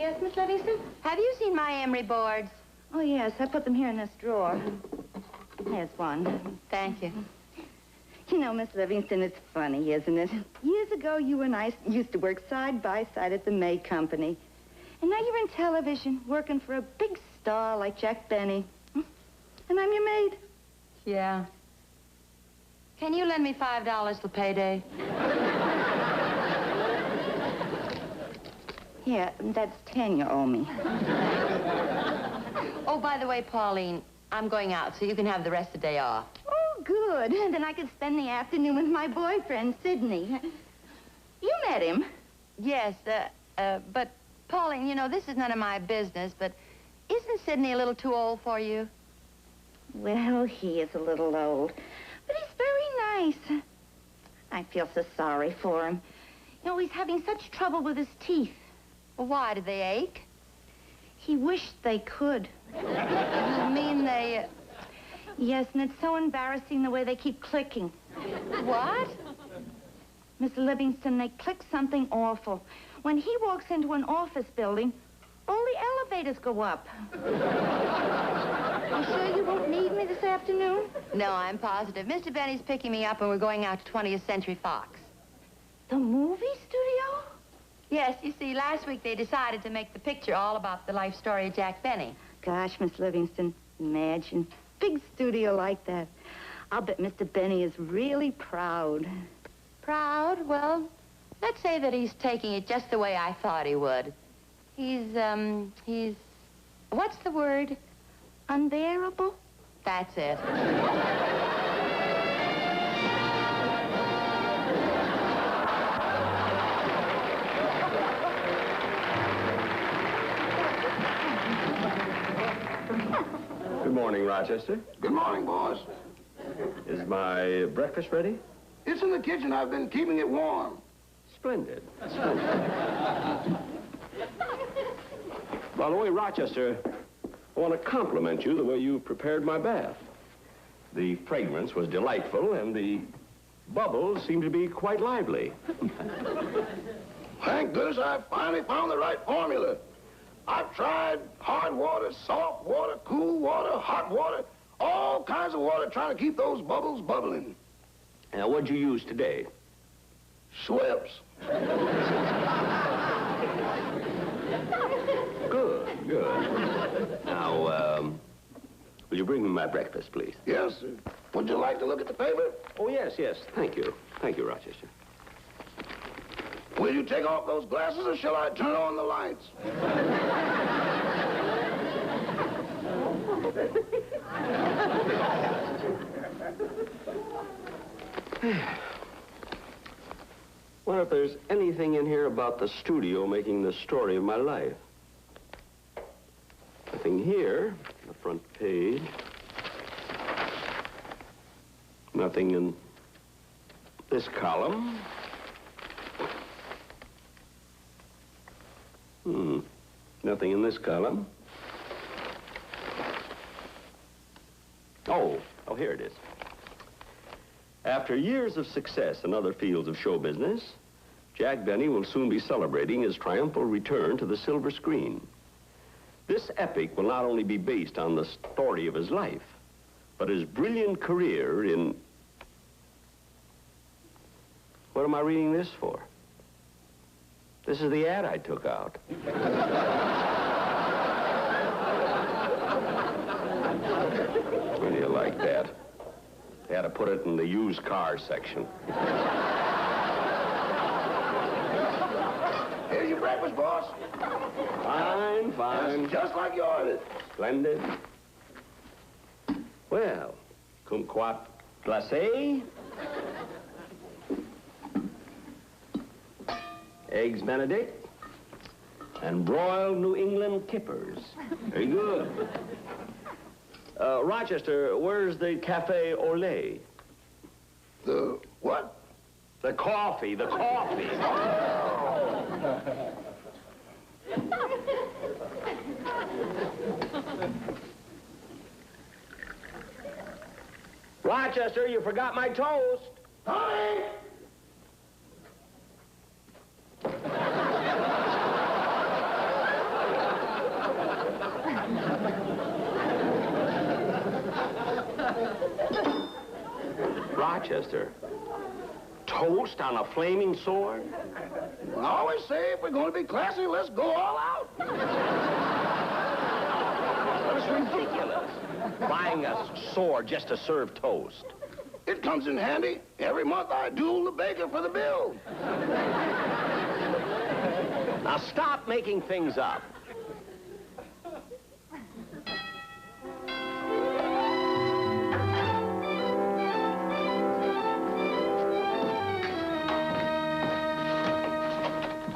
Yes, Miss Livingston? Have you seen my emery boards? Oh, yes. I put them here in this drawer. Here's one. Thank you. You know, Miss Livingston, it's funny, isn't it? Years ago, you and I used to work side by side at the May Company. And now you're in television, working for a big star like Jack Benny. And I'm your maid. Yeah. Can you lend me $5 till payday? Yeah, that's 10 you owe me. Oh, by the way, Pauline, I'm going out, so you can have the rest of the day off. Oh, good. Then I could spend the afternoon with my boyfriend, Sidney. You met him. Yes, but, Pauline, you know, this is none of my business, but isn't Sidney a little too old for you? Well, he is a little old, but he's very nice. I feel so sorry for him. You know, he's having such trouble with his teeth. Well, why? Do they ache? He wished they could. You mean they... Yes, and it's so embarrassing the way they keep clicking. What? Miss Livingston, they click something awful. When he walks into an office building, all the elevators go up. You sure you won't need me this afternoon? No, I'm positive. Mr. Benny's picking me up and we're going out to 20th Century Fox. The movie studio? Yes, you see, last week they decided to make the picture all about the life story of Jack Benny. Gosh, Miss Livingston, imagine. Big studio like that. I'll bet Mr. Benny is really proud. Proud? Well, let's say that he's taking it just the way I thought he would. He's, what's the word? Unbearable? That's it. Good morning, Rochester. Good morning, boss. Is my breakfast ready? It's in the kitchen. I've been keeping it warm. Splendid. Splendid. By the way, Rochester, I want to compliment you the way you prepared my bath. The fragrance was delightful, and the bubbles seemed to be quite lively. Thank goodness I finally found the right formula. I've tried hard water, soft water, cool water, hot water, all kinds of water trying to keep those bubbles bubbling. Now, what'd you use today? Schweppes. Good, good. Now, will you bring me my breakfast, please? Yes, sir. Would you like to look at the paper? Oh, yes, yes. Thank you. Thank you, Rochester. Will you take off those glasses, or shall I turn on the lights? Wonder if there's anything in here about the studio making the story of my life. Nothing here, the front page. Nothing in this column. Nothing in this column. Oh, here it is. After years of success in other fields of show business, Jack Benny will soon be celebrating his triumphal return to the silver screen. This epic will not only be based on the story of his life, but his brilliant career in... What am I reading this for? This is the ad I took out. How do you like that? They had to put it in the used car section. Here's your breakfast, boss. Fine, fine. That's just like you ordered. Splendid. Well, kumquat glacé. Eggs Benedict. And broiled New England kippers. Very good. Rochester, where's the Cafe au lait? The what? The coffee, the coffee. Rochester, you forgot my toast. Honey! Rochester, toast on a flaming sword? I always say if we're going to be classy, let's go all out. That's ridiculous. Buying a sword just to serve toast. It comes in handy. Every month I duel the baker for the bill. Now stop making things up.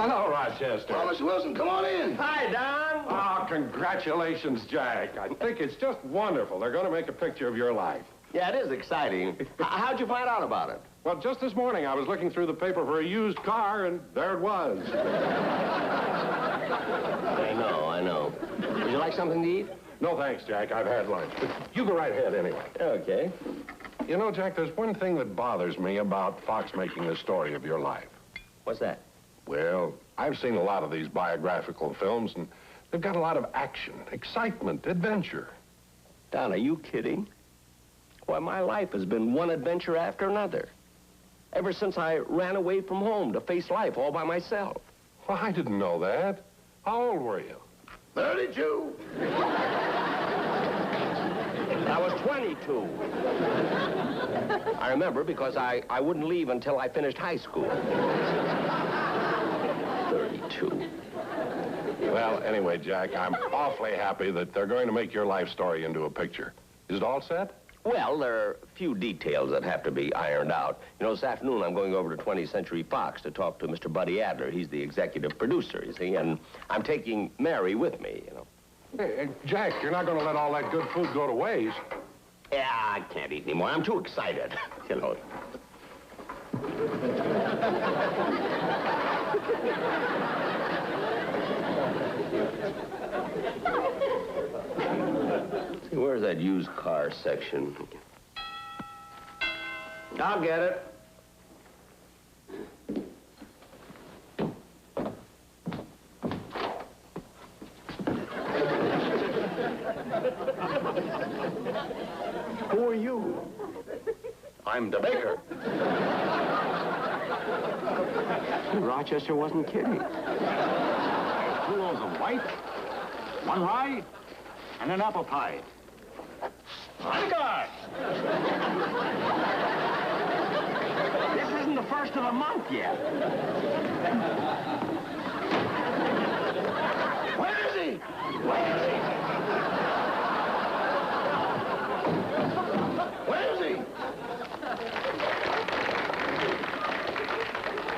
Hello, Rochester. Well, Mr. Wilson, come on in. Hi, Don. Oh, congratulations, Jack. I think it's just wonderful. They're going to make a picture of your life. Yeah, it is exciting. How'd you find out about it? Well, just this morning, I was looking through the paper for a used car, and there it was. I know. Would you like something to eat? No, thanks, Jack. I've had lunch. But you go right ahead anyway. Okay. You know, Jack, there's one thing that bothers me about Fox making the story of your life. What's that? Well, I've seen a lot of these biographical films, and they've got a lot of action, excitement, adventure. Don, are you kidding? Why, my life has been one adventure after another. Ever since I ran away from home to face life all by myself. Well, I didn't know that. How old were you? 32. I was 22. I remember because I wouldn't leave until I finished high school. 32. Well, anyway, Jack, I'm awfully happy that they're going to make your life story into a picture. Is it all set? Well, there are a few details that have to be ironed out. You know, this afternoon I'm going over to 20th Century Fox to talk to Mr. Buddy Adler. He's the executive producer, you see, and I'm taking Mary with me, you know. Hey, Jack, you're not going to let all that good food go to waste. Yeah, I can't eat anymore. I'm too excited, you know. See, where's that used car section? I'll get it. Who are you? I'm the baker. Rochester wasn't kidding. 2 rolls of white, 1 rye, and an apple pie. On guard! This isn't the first of the month yet. Where is he? Where is he? Where is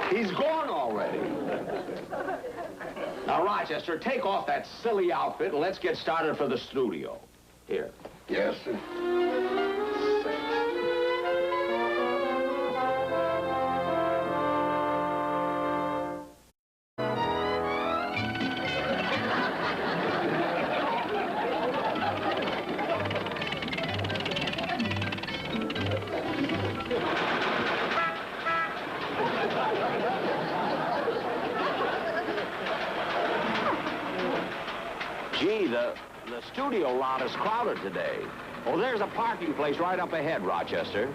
he? He's gone already. Now, Rochester, take off that silly outfit and let's get started for the studio. Here. Yes, sir. Gee, the studio lot is crowded today. Oh, there's a parking place right up ahead, Rochester.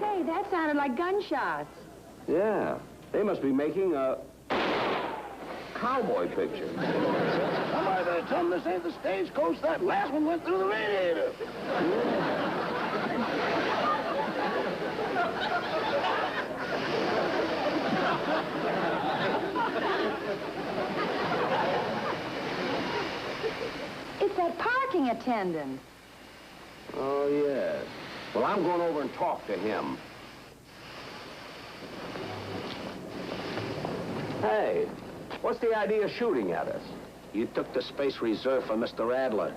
Say, that sounded like gunshots. Yeah, they must be making a cowboy picture. Somebody better tell them this ain't the stagecoach. That last one went through the radiator. It's that parking attendant. Oh, yes. Well, I'm going over and talk to him. Hey, what's the idea of shooting at us? You took the space reserved for Mr. Adler.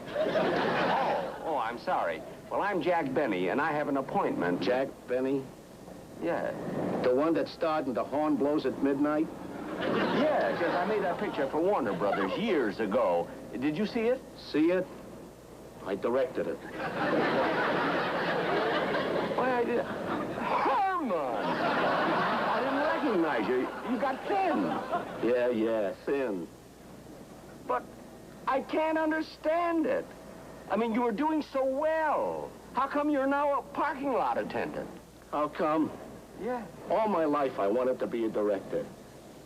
Oh, I'm sorry. Well, I'm Jack Benny, and I have an appointment. Jack Benny, Yeah. the one that starred in The Horn Blows at Midnight? Yes, yes, I made that picture for Warner Brothers years ago. Did you see it? See it? I directed it. Why, I did. Herman! I didn't recognize Elijah, you got thin. Yeah, thin. But I can't understand it. I mean, you were doing so well. How come you're now a parking lot attendant? How come? Yeah. All my life, I wanted to be a director.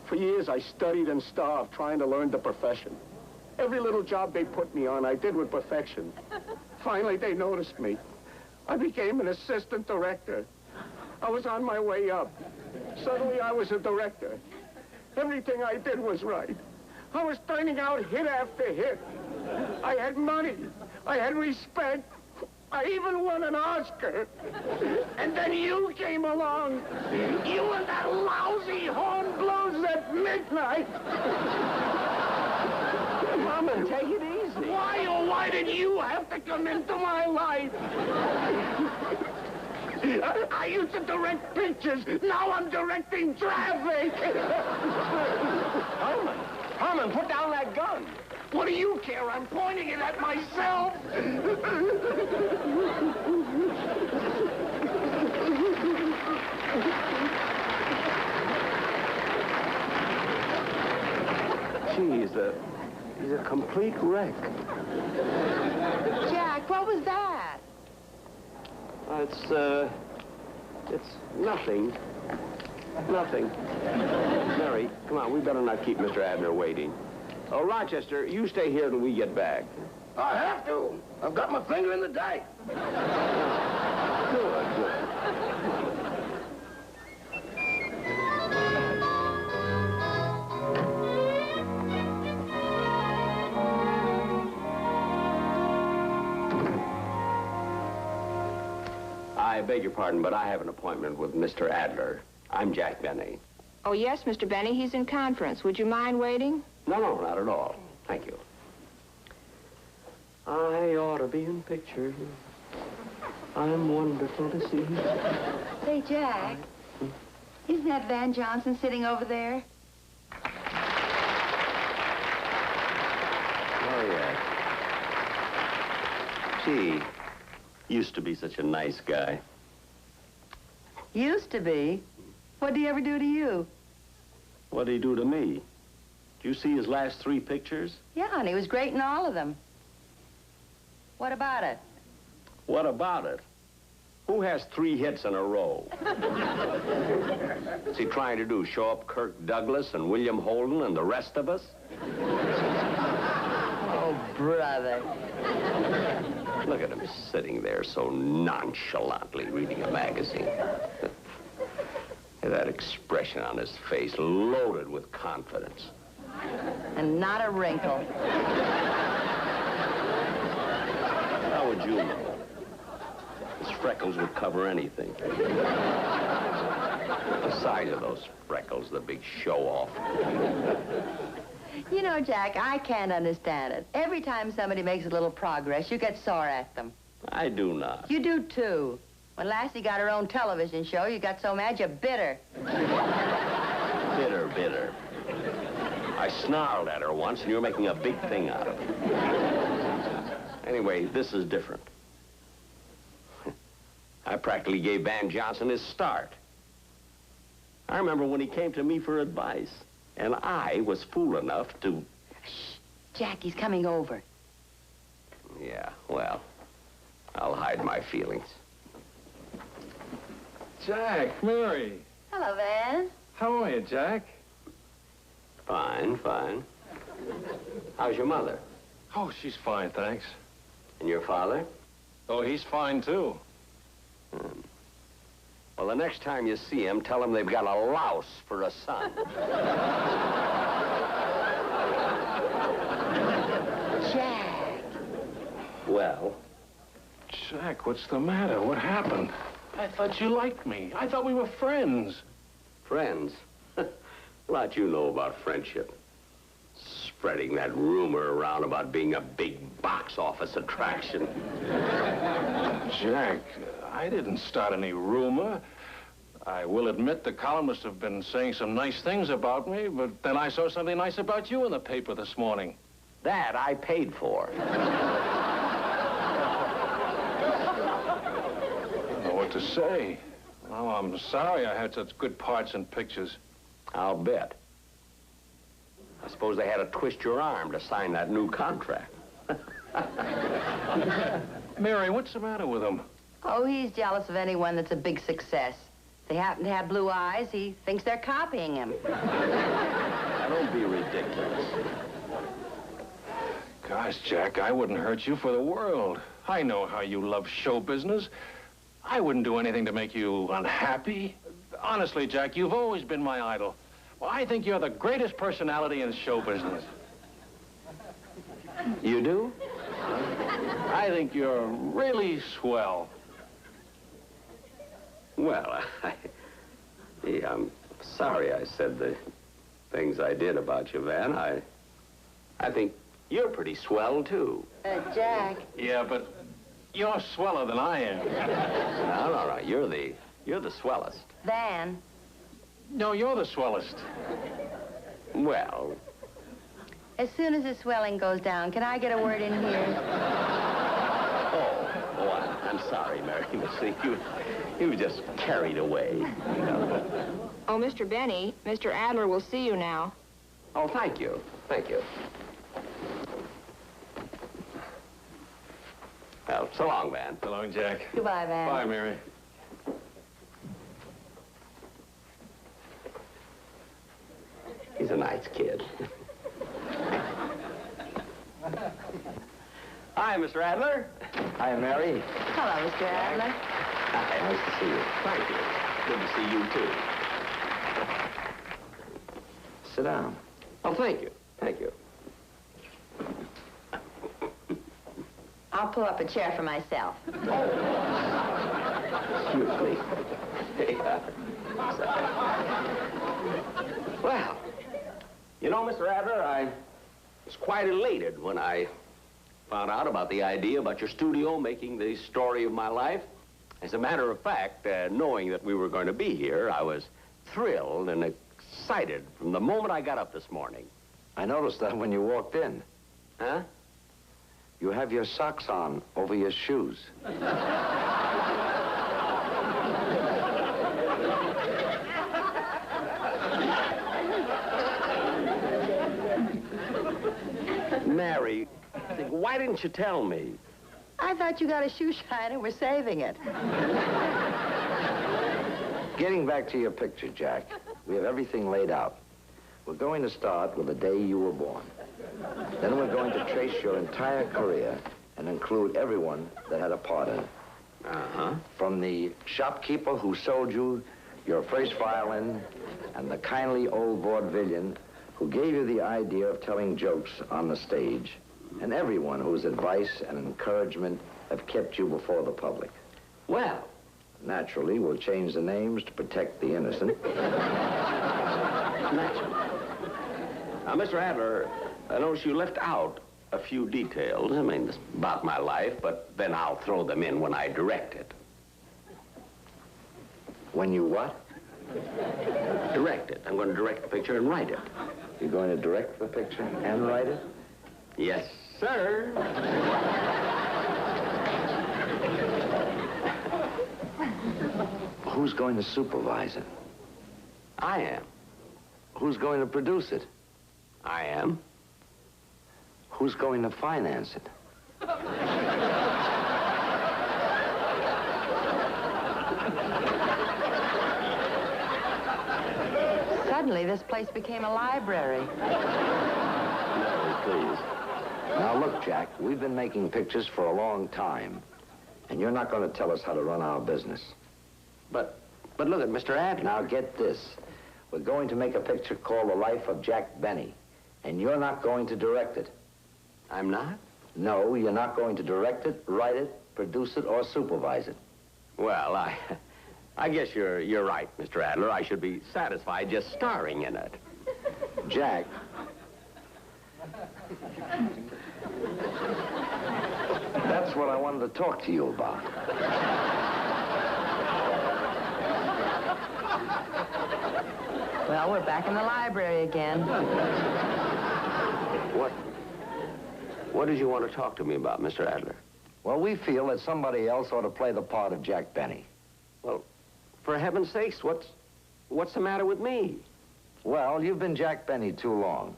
For years, I studied and starved trying to learn the profession. Every little job they put me on, I did with perfection. Finally, they noticed me. I became an assistant director. I was on my way up. Suddenly, I was a director. Everything I did was right. I was turning out hit after hit. I had money. I had respect. I even won an Oscar. And then you came along. You and that lousy horn blows at midnight. Mama, take it easy. Why did you have to come into my life? I used to direct pictures. Now I'm directing traffic. Herman, put down that gun. What do you care? I'm pointing it at myself. Gee, he's a complete wreck. Jack, what was that? It's nothing. Nothing. Mary, come on, we better not keep Mr. Adler waiting. Oh, Rochester, you stay here till we get back. I have to. I've got my finger in the dike. Good. I beg your pardon, but I have an appointment with Mr. Adler. I'm Jack Benny. Oh, yes, Mr. Benny, he's in conference. Would you mind waiting? No, not at all. Thank you. I ought to be in pictures. I'm wonderful to see. Say, Jack, isn't that Van Johnson sitting over there? Oh, yeah. Gee, used to be such a nice guy. Used to be. What'd he ever do to you? What'd he do to me? Did you see his last 3 pictures? Yeah, and he was great in all of them. What about it? What about it? Who has 3 hits in a row? What's he trying to do, show up Kirk Douglas and William Holden and the rest of us? Oh, brother. Look at him sitting there so nonchalantly reading a magazine. That expression on his face, loaded with confidence. And not a wrinkle. How would you know? His freckles would cover anything. The size of those freckles, the big show-off. You know, Jack, I can't understand it. Every time somebody makes a little progress, you get sore at them. I do not. You do, too. When Lassie got her own television show, you got so mad you bit her. Bitter. I snarled at her once, and you were making a big thing out of it. Anyway, this is different. I practically gave Van Johnson his start. I remember when he came to me for advice, and I was fool enough to... Shh, Jack, he's coming over. Yeah, well, I'll hide my feelings. Jack, Mary. Hello, Van. How are you, Jack? Fine. How's your mother? Oh, she's fine, thanks. And your father? Oh, he's fine, too. Well, the next time you see him, tell him they've got a louse for a son. Jack. Well? Jack, what's the matter? What happened? I thought you liked me. I thought we were friends. Friends? A lot you know about friendship. Spreading that rumor around about being a big box office attraction. Jack, I didn't start any rumor. I will admit the columnists have been saying some nice things about me, but then I saw something nice about you in the paper this morning. That I paid for. I don't know what to say. Oh, I'm sorry I had such good parts in pictures. I'll bet. I suppose they had to twist your arm to sign that new contract. Mary, what's the matter with him? Oh, he's jealous of anyone that's a big success. If they happen to have blue eyes, he thinks they're copying him. Now, don't be ridiculous. Gosh, Jack, I wouldn't hurt you for the world. I know how you love show business. I wouldn't do anything to make you unhappy. Honestly, Jack, you've always been my idol. Well, I think you're the greatest personality in show business. You do? I think you're really swell. Well, I'm sorry I said the things I did about you, Van. I think you're pretty swell, too. Jack. Yeah, but you're sweller than I am. No. You're the swellest. Van. No, you're the swellest. Well, As soon as the swelling goes down, can I get a word in here? I'm sorry, Mary. But see, you were just carried away, you know. Oh, Mr. Benny, Mr. Adler will see you now. Oh, thank you. Thank you. Well, so long, Van. So long, Jack. Goodbye, Van. Bye, Mary. He's a nice kid. Hi, Mr. Adler. Hi, Mary. Hello, Mr. Adler. Hi, nice to see you. Thank you. Good to see you, too. Sit down. Oh, thank you. Thank you. I'll pull up a chair for myself. Excuse me. Well, you know, Mr. Adler, I was quite elated when I found out about the idea about your studio making the story of my life. As a matter of fact, knowing that we were going to be here, I was thrilled and excited from the moment I got up this morning. I noticed that when you walked in. Huh? You have your socks on over your shoes. Mary, why didn't you tell me? I thought you got a shoe shine and we're saving it. Getting back to your picture, Jack, we have everything laid out. We're going to start with the day you were born. Then we're going to trace your entire career and include everyone that had a part in it. Uh-huh. From the shopkeeper who sold you your first violin and the kindly old vaudevillian who gave you the idea of telling jokes on the stage, and everyone whose advice and encouragement have kept you before the public. Well, naturally, we'll change the names to protect the innocent. naturally. Now, Mr. Adler, I notice you left out a few details. I mean, about my life, but then I'll throw them in when I direct it. When you what? Direct it. I'm going to direct the picture and write it. You're going to direct the picture and write it? Yes, sir. Who's going to supervise it? I am. Who's going to produce it? I am. Who's going to finance it? Suddenly, this place became a library. No, please. Now, look, Jack, we've been making pictures for a long time, and you're not going to tell us how to run our business. But look at Mr. Adler. Now, get this. We're going to make a picture called The Life of Jack Benny, and you're not going to direct it. I'm not? No, you're not going to direct it, write it, produce it, or supervise it. Well, I guess you're right, Mr. Adler. I should be satisfied just starring in it. Jack. That's what I wanted to talk to you about. Well, we're back in the library again. What did you want to talk to me about, Mr. Adler? Well, we feel that somebody else ought to play the part of Jack Benny. Well, for heaven's sakes, what's the matter with me? Well, you've been Jack Benny too long.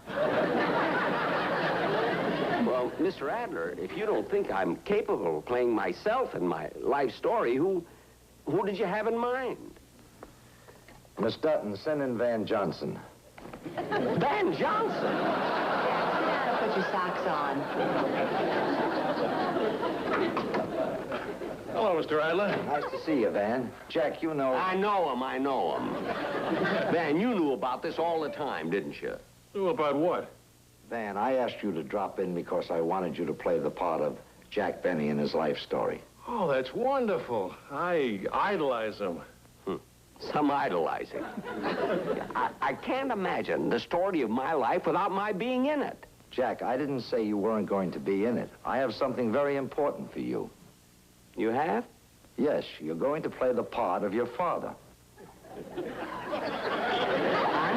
Well, Mr. Adler, if you don't think I'm capable of playing myself in my life story, who did you have in mind? Miss Dutton, send in Van Johnson. Van Johnson? Yeah, put your socks on. Hello, Mr. Adler. Nice to see you, Van. Jack, you know... I know him. Van, you knew about this all the time, didn't you? Knew about what? Van, I asked you to drop in because I wanted you to play the part of Jack Benny in his life story. Oh, that's wonderful. I idolize him. Some idolizing. I can't imagine the story of my life without my being in it. Jack, I didn't say you weren't going to be in it. I have something very important for you. You have? Yes, you're going to play the part of your father. I'm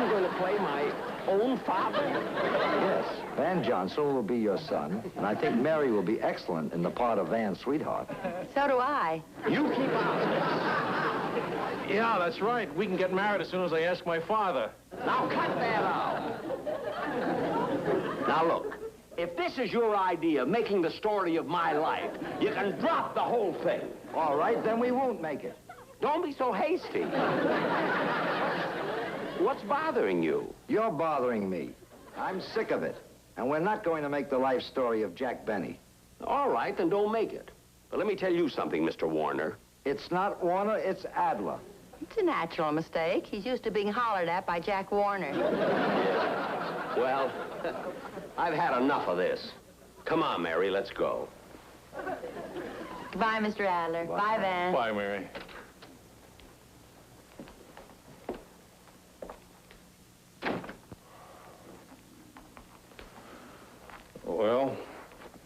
going to play my own father? Yes, Van Johnson will be your son, and I think Mary will be excellent in the part of Van's sweetheart. So do I. You keep out of this. Yeah, that's right. We can get married as soon as I ask my father. Now cut that out. Now look, if this is your idea of making the story of my life, you can drop the whole thing. All right, then we won't make it. Don't be so hasty. What's bothering you? You're bothering me. I'm sick of it. And we're not going to make the life story of Jack Benny. All right, then don't make it. But let me tell you something, Mr. Warner. It's not Warner, it's Adler. It's a natural mistake. He's used to being hollered at by Jack Warner. Well, I've had enough of this. Come on, Mary, let's go. Goodbye, Mr. Adler. Bye, Van. Bye, Mary. Well,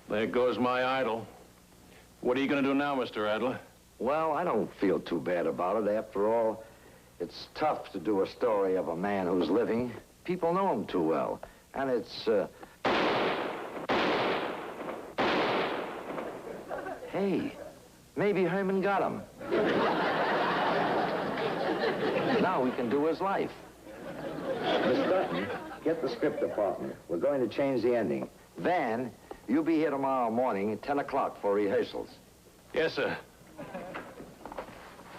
there goes my idol. What are you going to do now, Mr. Adler? Well, I don't feel too bad about it. After all, it's tough to do a story of a man who's living. People know him too well. And it's, Hey, maybe Herman got him. Now we can do his life. Miss Dutton, get the script department. We're going to change the ending. Van, you'll be here tomorrow morning at 10 o'clock for rehearsals. Yes, sir.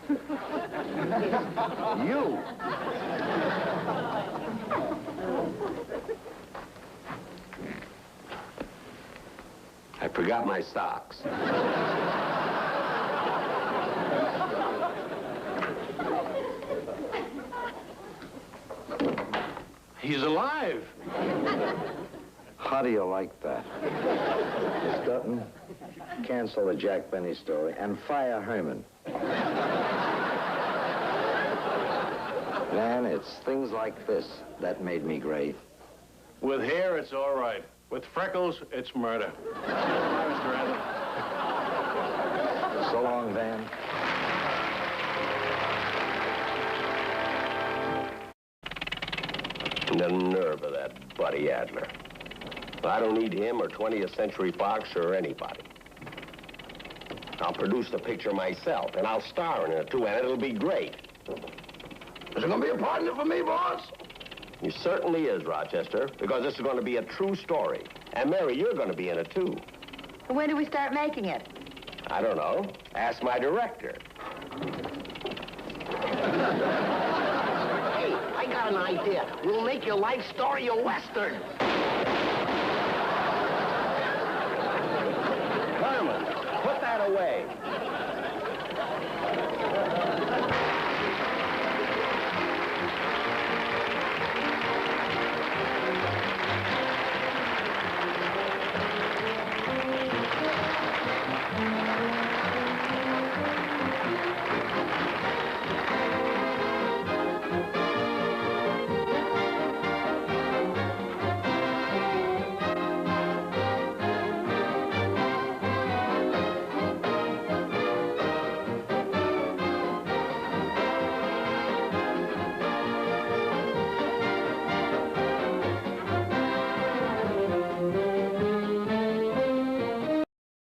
You! I forgot my socks. He's alive. How do you like that? Miss Dutton, cancel the Jack Benny story and fire Herman. Man, it's things like this that made me great. With hair, it's all right. With freckles, it's murder. Bye, Mr. Adler. So long, Van. The nerve of that Buddy Adler. I don't need him or 20th Century Fox or anybody. I'll produce the picture myself, and I'll star in it, too, and it'll be great. Is it going to be a partner for me, boss? He certainly is, Rochester, because this is going to be a true story. And, Mary, you're going to be in it, too. When do we start making it? I don't know. Ask my director. Hey, I got an idea. We'll make your life story a Western. Herman, put that away.